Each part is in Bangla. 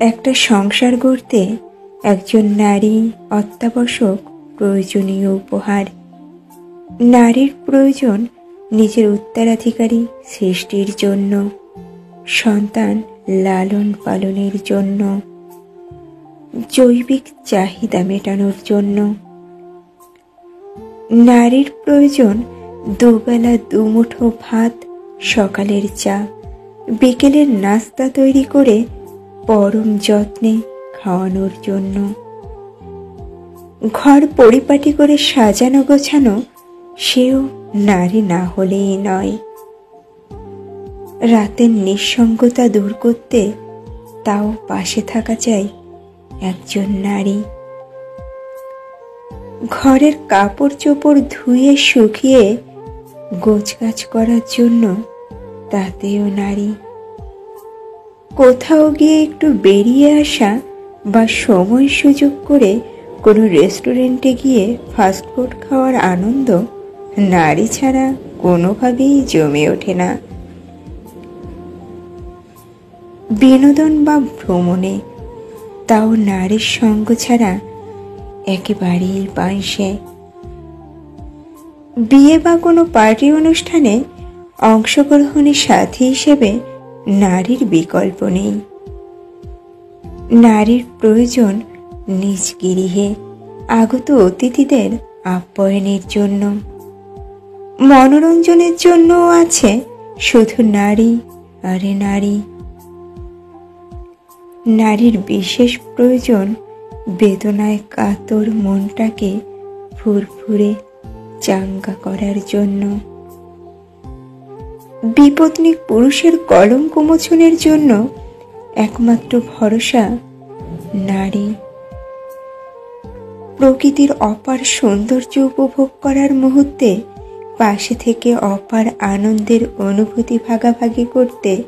একটা সংসার গড়তে একজন নারী অত্যাবশ্যক প্রয়োজনীয় উপহার। নারীর প্রয়োজন নিজের উত্তরাধিকারী সৃষ্টির জন্য, সন্তান লালন পালনের জন্য, জৈবিক চাহিদা মেটানোর জন্য। নারীর প্রয়োজন দুবেলা দুমুঠো ভাত, সকালের চা, বিকেলের নাস্তা তৈরি করে পরম যত্নে খাওয়ানোর জন্য। ঘর পরিপাটি করে সাজানো গোছানো সেও নারী না হলেই নয়। রাতের নিঃসঙ্গতা দূর করতে তাও পাশে থাকা চাই একজন নারী। ঘরের কাপড় চোপড় ধুয়ে শুকিয়ে গোছগাছ করার জন্য তাতেও নারী। কোথাও গিয়ে একটু বেরিয়ে আসা বা সময় সুযোগ করে কোনো রেস্টুরেন্টে গিয়ে ফাস্টফুড খাওয়ার আনন্দ নারী ছাড়া কোনোভাবেই জমে ওঠে না। বিনোদন বা ভ্রমণে তাও নারীর সঙ্গ ছাড়া একেবারেই পাইসে। বিয়ে বা কোনো পার্টি অনুষ্ঠানে অংশগ্রহণের সাথী হিসেবে নারীর বিকল্প নেই। নারীর প্রয়োজন নিজ গৃহে আগত অতিথিদের আপ্যায়নের জন্য। মনোরঞ্জনের জন্যও আছে শুধু নারী আরে নারী। নারীর বিশেষ প্রয়োজন বেদনায় কাতর মনটাকে ফুরফুরে চাঙ্গা করার জন্য। বিপত্নিক পুরুষের কলঙ্ক মোচনের জন্য একমাত্র ভরসা নারী। প্রকৃতির অপার সৌন্দর্য উপভোগ করার মুহূর্তে পাশে থেকে অপার আনন্দের অনুভূতি ভাগাভাগি করতে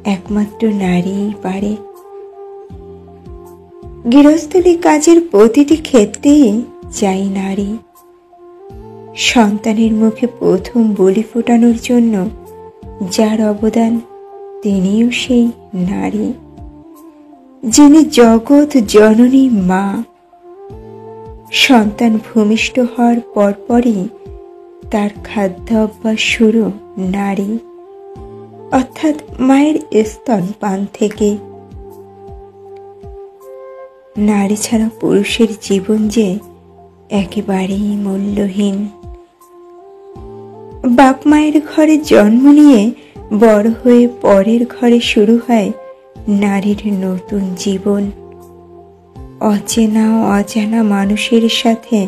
একমাত্র নারীই পারে। গৃহস্থলী কাজের প্রতিটি ক্ষেত্রেই চাই নারী। সন্তানের মুখে প্রথম বলি ফোটানোর জন্য যার অবদান তিনিও সেই নারী, যিনি জগৎ জননী মা। সন্তান ভূমিষ্ঠ হওয়ার পরপরই তার খাদ্য অভ্যাস শুরু নারী, অর্থাৎ মায়ের স্তনপান থেকে। নারী ছাড়া পুরুষের জীবন যে একেবারেই মূল্যহীন। বাপ মায়ের ঘরে জন্ম নিয়ে বড় হয়ে পরের ঘরে শুরু হয় নারীর নতুন জীবন। অচেনা অজানা মানুষের সাথে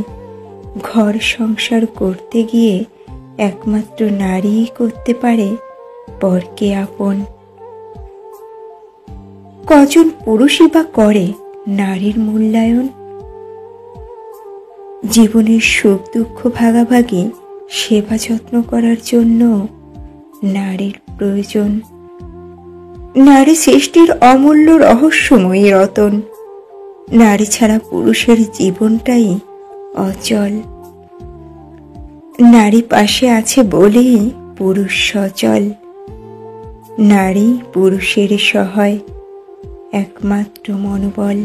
ঘর সংসার করতে গিয়ে একমাত্র নারীই করতে পারে পরকে আপন। কজন পুরুষই বা করে নারীর মূল্যায়ন? জীবনের সুখ দুঃখ ভাগাভাগি সেবা যত্ন করার জন্য নারীর প্রয়োজন। নারী সৃষ্টির অমূল্য রহস্যময়ী রতন। নারী ছাড়া পুরুষের জীবনটাই অচল। নারী পাশে আছে বলেই পুরুষ সচল। নারী পুরুষের সহায় একমাত্র মনোবল।